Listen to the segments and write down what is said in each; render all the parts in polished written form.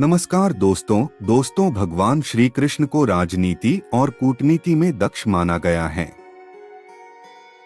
नमस्कार दोस्तों भगवान श्री कृष्ण को राजनीति और कूटनीति में दक्ष माना गया है।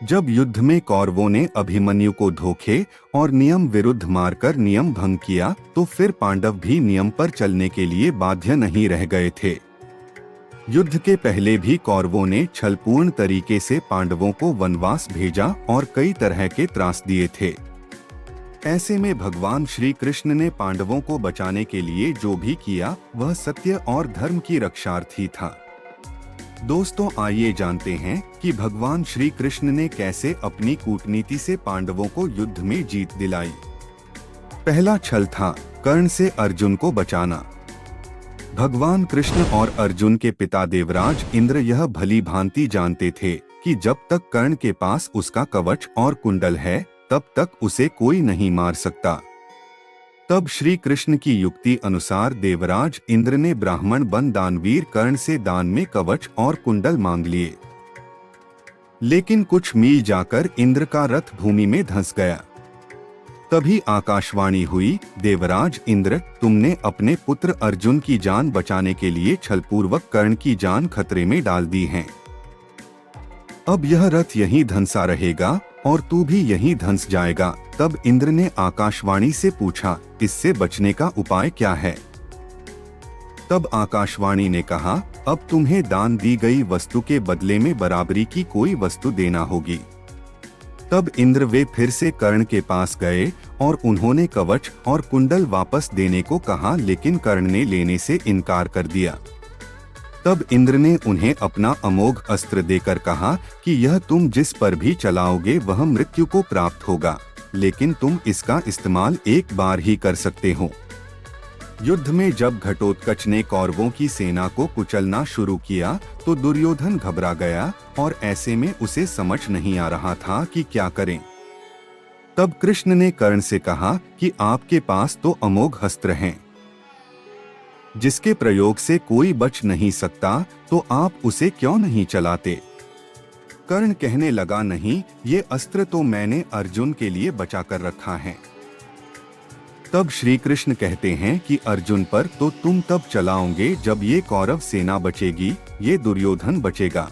जब युद्ध में कौरवों ने अभिमन्यु को धोखे और नियम विरुद्ध मारकर नियम भंग किया, तो फिर पांडव भी नियम पर चलने के लिए बाध्य नहीं रह गए थे। युद्ध के पहले भी कौरवों ने छलपूर्ण तरीके से पांडवों को वनवास भेजा और कई तरह के त्रास दिए थे। ऐसे में भगवान श्री कृष्ण ने पांडवों को बचाने के लिए जो भी किया वह सत्य और धर्म की रक्षार्थी था। दोस्तों, आइए जानते हैं कि भगवान श्री कृष्ण ने कैसे अपनी कूटनीति से पांडवों को युद्ध में जीत दिलाई। पहला छल था कर्ण से अर्जुन को बचाना। भगवान कृष्ण और अर्जुन के पिता देवराज इंद्र यह भली भांति जानते थे कि जब तक कर्ण के पास उसका कवच और कुंडल है तब तक उसे कोई नहीं मार सकता। तब श्री कृष्ण की युक्ति अनुसार देवराज इंद्र ने ब्राह्मण बन दानवीर कर्ण से दान में कवच और कुंडल मांग लिए। लेकिन कुछ मील जाकर इंद्र का रथ भूमि में धंस गया। तभी आकाशवाणी हुई, देवराज इंद्र, तुमने अपने पुत्र अर्जुन की जान बचाने के लिए छलपूर्वक कर्ण की जान खतरे में डाल दी है। अब यह रथ यहीं धंसा रहेगा और तू भी यहीं धंस जाएगा। तब इंद्र ने आकाशवाणी से पूछा, इससे बचने का उपाय क्या है? तब आकाशवाणी ने कहा, अब तुम्हें दान दी गई वस्तु के बदले में बराबरी की कोई वस्तु देना होगी। तब इंद्र वे फिर से कर्ण के पास गए और उन्होंने कवच और कुंडल वापस देने को कहा, लेकिन कर्ण ने लेने से इनकार कर दिया। तब इंद्र ने उन्हें अपना अमोघ अस्त्र देकर कहा कि यह तुम जिस पर भी चलाओगे वह मृत्यु को प्राप्त होगा, लेकिन तुम इसका इस्तेमाल एक बार ही कर सकते हो। युद्ध में जब घटोत्कच ने कौरवों की सेना को कुचलना शुरू किया तो दुर्योधन घबरा गया और ऐसे में उसे समझ नहीं आ रहा था कि क्या करें। तब कृष्ण ने कर्ण से कहा कि आपके पास तो अमोघ अस्त्र हैं, जिसके प्रयोग से कोई बच नहीं सकता, तो आप उसे क्यों नहीं चलाते? कर्ण कहने लगा, नहीं, ये अस्त्र तो मैंने अर्जुन के लिए बचा कर रखा है। तब श्री कृष्ण कहते हैं कि अर्जुन पर तो तुम तब चलाओगे जब ये कौरव सेना बचेगी, ये दुर्योधन बचेगा।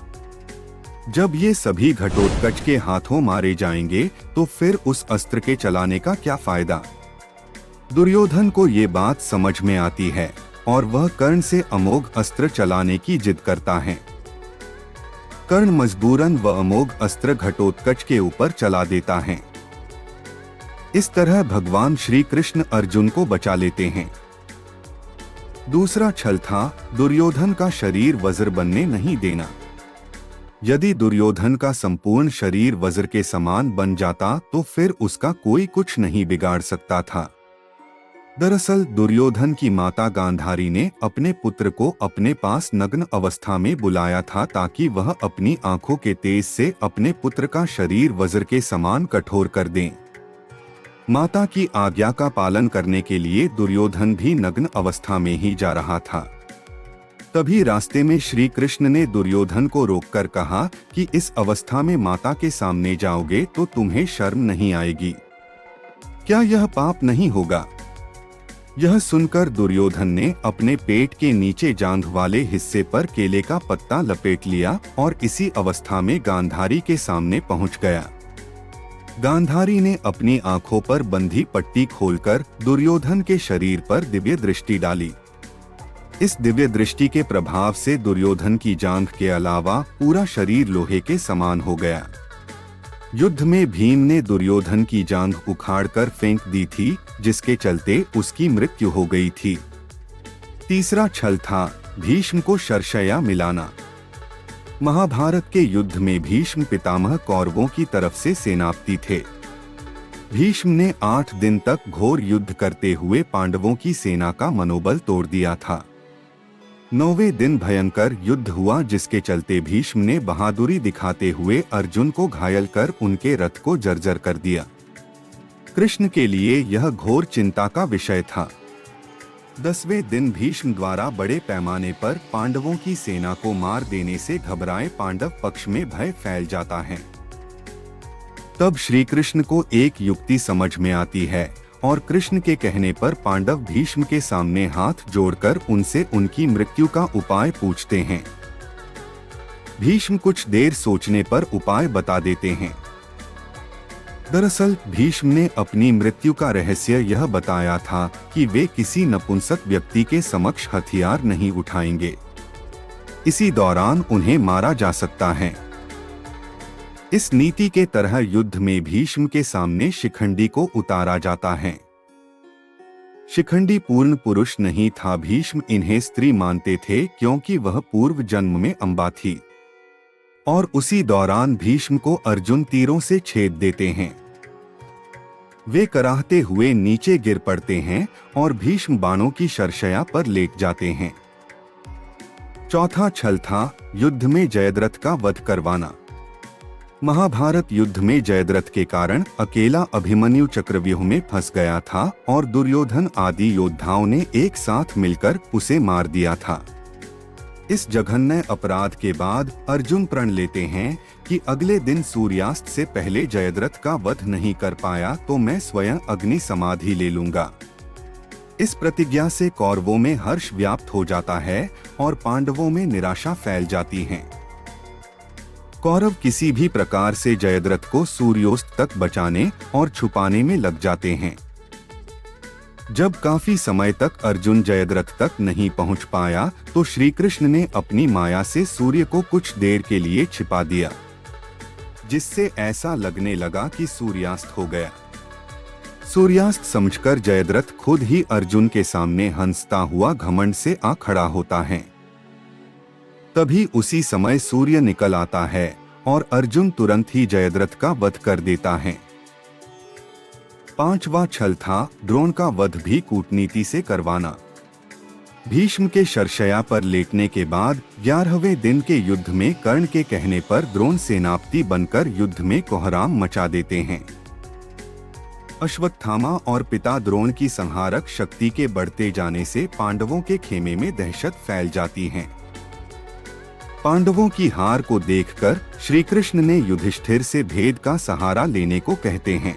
जब ये सभी घटोत्कच के हाथों मारे जाएंगे तो फिर उस अस्त्र के चलाने का क्या फायदा? दुर्योधन को ये बात समझ में आती है और वह कर्ण से अमोघ अस्त्र चलाने की जिद करता है। कर्ण मजबूरन वह अमोघ अस्त्र घटोत्कच के ऊपर चला देता है। इस तरह भगवान श्री कृष्ण अर्जुन को बचा लेते हैं। दूसरा छल था दुर्योधन का शरीर वज्र बनने नहीं देना। यदि दुर्योधन का संपूर्ण शरीर वज्र के समान बन जाता तो फिर उसका कोई कुछ नहीं बिगाड़ सकता था। दरअसल दुर्योधन की माता गांधारी ने अपने पुत्र को अपने पास नग्न अवस्था में बुलाया था ताकि वह अपनी आंखों के तेज से अपने पुत्र का शरीर वज्र के समान कठोर कर दें। माता की आज्ञा का पालन करने के लिए दुर्योधन भी नग्न अवस्था में ही जा रहा था। तभी रास्ते में श्री कृष्ण ने दुर्योधन को रोककर कहा कि इस अवस्था में माता के सामने जाओगे तो तुम्हें शर्म नहीं आएगी? क्या यह पाप नहीं होगा? यह सुनकर दुर्योधन ने अपने पेट के नीचे जांघ वाले हिस्से पर केले का पत्ता लपेट लिया और इसी अवस्था में गांधारी के सामने पहुंच गया। गांधारी ने अपनी आंखों पर बंधी पट्टी खोलकर दुर्योधन के शरीर पर दिव्य दृष्टि डाली। इस दिव्य दृष्टि के प्रभाव से दुर्योधन की जांघ के अलावा पूरा शरीर लोहे के समान हो गया। युद्ध में भीम ने दुर्योधन की जांघ उखाड़कर फेंक दी थी, जिसके चलते उसकी मृत्यु हो गई थी। तीसरा छल था भीष्म को शरशय्या मिलाना। महाभारत के युद्ध में भीष्म पितामह कौरवों की तरफ से सेनापति थे। भीष्म ने 8 दिन तक घोर युद्ध करते हुए पांडवों की सेना का मनोबल तोड़ दिया था। 9वें दिन भयंकर युद्ध हुआ, जिसके चलते भीष्म ने बहादुरी दिखाते हुए अर्जुन को घायल कर उनके रथ को जर्जर कर दिया। कृष्ण के लिए यह घोर चिंता का विषय था। 10वें दिन भीष्म द्वारा बड़े पैमाने पर पांडवों की सेना को मार देने से घबराए पांडव पक्ष में भय फैल जाता है। तब श्री कृष्ण को एक युक्ति समझ में आती है और कृष्ण के कहने पर पांडव भीष्म के सामने हाथ जोड़कर उनसे उनकी मृत्यु का उपाय पूछते हैं। भीष्म कुछ देर सोचने पर उपाय बता देते हैं। दरअसल भीष्म ने अपनी मृत्यु का रहस्य यह बताया था कि वे किसी नपुंसक व्यक्ति के समक्ष हथियार नहीं उठाएंगे। इसी दौरान उन्हें मारा जा सकता है। इस नीति के तरह युद्ध में भीष्म के सामने शिखंडी को उतारा जाता है। शिखंडी पूर्ण पुरुष नहीं था। भीष्म इन्हें स्त्री मानते थे क्योंकि वह पूर्व जन्म में अम्बा थी। और उसी दौरान भीष्म को अर्जुन तीरों से छेद देते हैं। वे कराहते हुए नीचे गिर पड़ते हैं और भीष्म बाणों की शरशया पर लेट जाते हैं। चौथा छल था युद्ध में जयद्रथ का वध करवाना। महाभारत युद्ध में जयद्रथ के कारण अकेला अभिमन्यु चक्रव्यूह में फंस गया था और दुर्योधन आदि योद्धाओं ने एक साथ मिलकर उसे मार दिया था। इस जघन्य अपराध के बाद अर्जुन प्रण लेते हैं कि अगले दिन सूर्यास्त से पहले जयद्रथ का वध नहीं कर पाया तो मैं स्वयं अग्नि समाधि ले लूंगा। इस प्रतिज्ञा से कौरवों में हर्ष व्याप्त हो जाता है और पांडवों में निराशा फैल जाती है। कौरव किसी भी प्रकार से जयद्रथ को सूर्योस्त तक बचाने और छुपाने में लग जाते हैं। जब काफी समय तक अर्जुन जयद्रथ तक नहीं पहुंच पाया तो श्री कृष्ण ने अपनी माया से सूर्य को कुछ देर के लिए छिपा दिया, जिससे ऐसा लगने लगा कि सूर्यास्त हो गया। सूर्यास्त समझकर जयद्रथ खुद ही अर्जुन के सामने हंसता हुआ घमंड से आ खड़ा होता है। तभी उसी समय सूर्य निकल आता है और अर्जुन तुरंत ही जयद्रथ का वध कर देता है। पांचवा छल था द्रोण का वध भी कूटनीति से करवाना। भीष्म के शरशया पर लेटने के बाद 11वें दिन के युद्ध में कर्ण के कहने पर द्रोण सेनापति बनकर युद्ध में कोहराम मचा देते हैं। अश्वत्थामा और पिता द्रोण की संहारक शक्ति के बढ़ते जाने से पांडवों के खेमे में दहशत फैल जाती है। पांडवों की हार को देखकर श्री कृष्ण ने युधिष्ठिर से भेद का सहारा लेने को कहते हैं।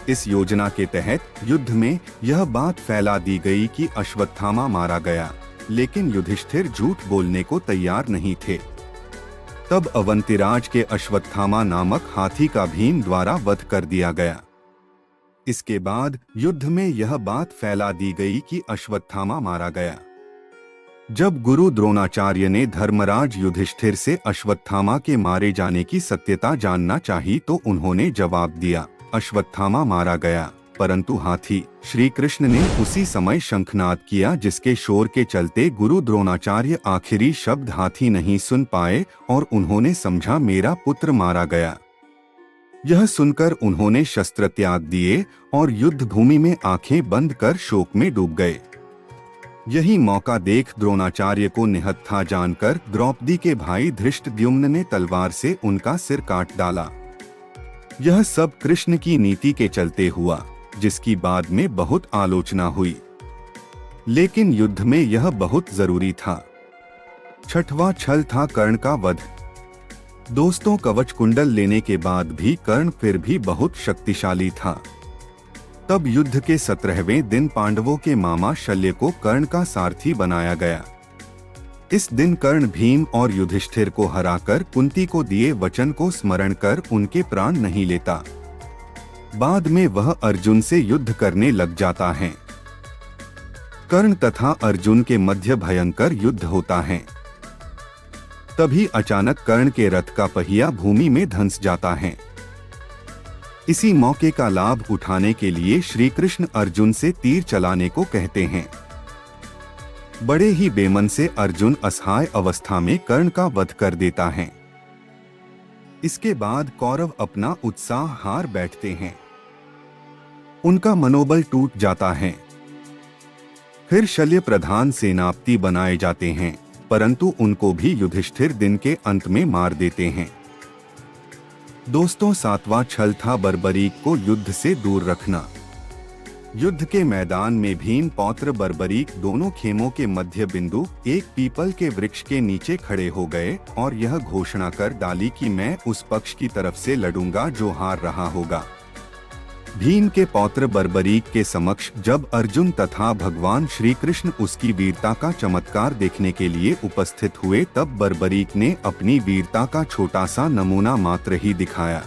इस योजना के तहत युद्ध में यह बात फैला दी गई कि अश्वत्थामा मारा गया, लेकिन युधिष्ठिर झूठ बोलने को तैयार नहीं थे। तब अवंतिराज के अश्वत्थामा नामक हाथी का भीम द्वारा वध कर दिया गया। इसके बाद युद्ध में यह बात फैला दी गई कि अश्वत्थामा मारा गया। जब गुरु द्रोणाचार्य ने धर्मराज युधिष्ठिर से अश्वत्थामा के मारे जाने की सत्यता जानना चाही तो उन्होंने जवाब दिया, अश्वत्थामा मारा गया, परंतु हाथी। श्री कृष्ण ने उसी समय शंखनाद किया, जिसके शोर के चलते गुरु द्रोणाचार्य आखिरी शब्द हाथी नहीं सुन पाए और उन्होंने समझा मेरा पुत्र मारा गया। यह सुनकर उन्होंने शस्त्र त्याग दिए और युद्ध भूमि में आंखें बंद कर शोक में डूब गए। यही मौका देख द्रोणाचार्य को निहत्था जानकर द्रौपदी के भाई धृष्टद्युम्न ने तलवार से उनका सिर काट डाला। यह सब कृष्ण की नीति के चलते हुआ, जिसकी बाद में बहुत आलोचना हुई, लेकिन युद्ध में यह बहुत जरूरी था। छठवां छल था कर्ण का वध। दोस्तों, कवच कुंडल लेने के बाद भी कर्ण फिर भी बहुत शक्तिशाली था। तब युद्ध के 17वें दिन पांडवों के मामा शल्य को कर्ण का सारथी बनाया गया। इस दिन कर्ण भीम और युधिष्ठिर को हराकर कुंती को दिए वचन को स्मरण कर उनके प्राण नहीं लेता। बाद में वह अर्जुन से युद्ध करने लग जाता है। कर्ण तथा अर्जुन के मध्य भयंकर युद्ध होता है। तभी अचानक कर्ण के रथ का पहिया भूमि में धंस जाता है। इसी मौके का लाभ उठाने के लिए श्री कृष्ण अर्जुन से तीर चलाने को कहते हैं। बड़े ही बेमन से अर्जुन असहाय अवस्था में कर्ण का वध कर देता है। इसके बाद कौरव अपना उत्साह हार बैठते हैं। उनका मनोबल टूट जाता है। फिर शल्य प्रधान सेनापति बनाए जाते हैं, परंतु उनको भी युधिष्ठिर दिन के अंत में मार देते हैं। दोस्तों, 7वां छल था बर्बरीक को युद्ध से दूर रखना। युद्ध के मैदान में भीम पौत्र बर्बरीक दोनों खेमों के मध्य बिंदु एक पीपल के वृक्ष के नीचे खड़े हो गए और यह घोषणा कर डाली कि मैं उस पक्ष की तरफ से लड़ूंगा जो हार रहा होगा। भीम के पौत्र बर्बरीक के समक्ष जब अर्जुन तथा भगवान श्री कृष्ण उसकी वीरता का चमत्कार देखने के लिए उपस्थित हुए, तब बर्बरीक ने अपनी वीरता का छोटा सा नमूना मात्र ही दिखाया।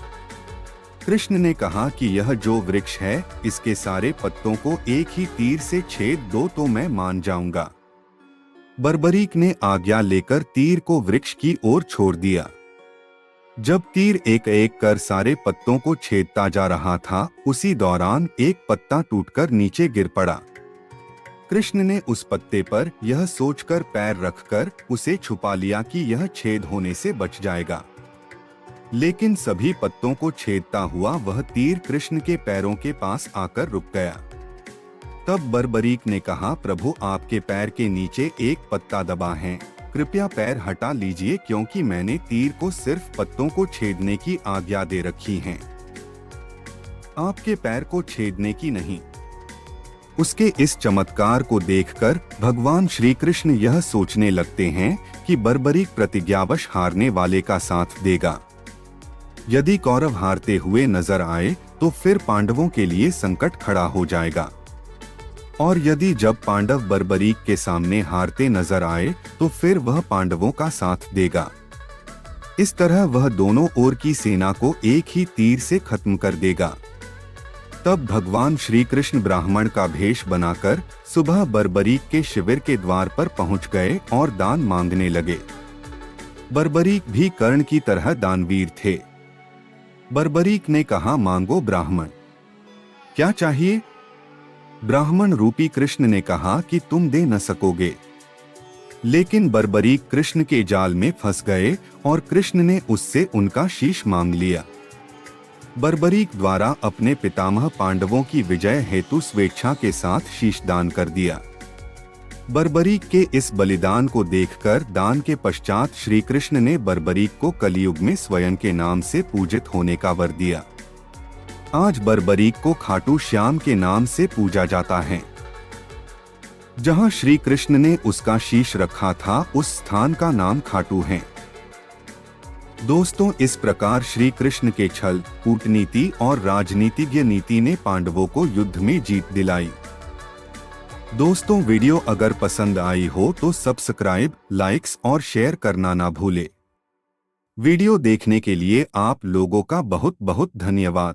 कृष्ण ने कहा कि यह जो वृक्ष है, इसके सारे पत्तों को एक ही तीर से छेद दो तो मैं मान जाऊंगा। बर्बरीक ने आज्ञा लेकर तीर को वृक्ष की ओर छोड़ दिया। जब तीर एक एक कर सारे पत्तों को छेदता जा रहा था, उसी दौरान एक पत्ता टूटकर नीचे गिर पड़ा। कृष्ण ने उस पत्ते पर यह सोचकर पैर रखकर उसे छुपा लिया कि यह छेद होने से बच जाएगा, लेकिन सभी पत्तों को छेदता हुआ वह तीर कृष्ण के पैरों के पास आकर रुक गया। तब बर्बरीक ने कहा, प्रभु, आपके पैर के नीचे एक पत्ता दबा है, कृपया पैर हटा लीजिए, क्योंकि मैंने तीर को सिर्फ पत्तों को छेदने की आज्ञा दे रखी है, आपके पैर को छेदने की नहीं। उसके इस चमत्कार को देखकर भगवान श्री कृष्ण यह सोचने लगते हैं कि बर्बरीक प्रतिज्ञावश हारने वाले का साथ देगा। यदि कौरव हारते हुए नजर आए तो फिर पांडवों के लिए संकट खड़ा हो जाएगा, और यदि जब पांडव बर्बरीक के सामने हारते नजर आए तो फिर वह पांडवों का साथ देगा। इस तरह वह दोनों ओर की सेना को एक ही तीर से खत्म कर देगा। तब भगवान श्री कृष्ण ब्राह्मण का भेष बनाकर सुबह बर्बरीक के शिविर के द्वार पर पहुंच गए और दान मांगने लगे। बर्बरीक भी कर्ण की तरह दानवीर थे। बर्बरीक ने कहा, मांगो ब्राह्मण, क्या चाहिए? ब्राह्मण रूपी कृष्ण ने कहा कि तुम दे न सकोगे। लेकिन बर्बरीक कृष्ण के जाल में फंस गए और कृष्ण ने उससे उनका शीश मांग लिया। बर्बरीक द्वारा अपने पितामह पांडवों की विजय हेतु स्वेच्छा के साथ शीश दान कर दिया। बर्बरीक के इस बलिदान को देखकर दान के पश्चात श्री कृष्ण ने बर्बरीक को कलियुग में स्वयं के नाम से पूजित होने का वर दिया। आज बर्बरीक को खाटू श्याम के नाम से पूजा जाता है। जहां श्री कृष्ण ने उसका शीश रखा था, उस स्थान का नाम खाटू है। दोस्तों, इस प्रकार श्री कृष्ण के छल, कूटनीति और राजनीतिज्ञ नीति ने पांडवों को युद्ध में जीत दिलाई। दोस्तों, वीडियो अगर पसंद आई हो तो सब्सक्राइब, लाइक्स और शेयर करना ना भूले। वीडियो देखने के लिए आप लोगों का बहुत बहुत धन्यवाद।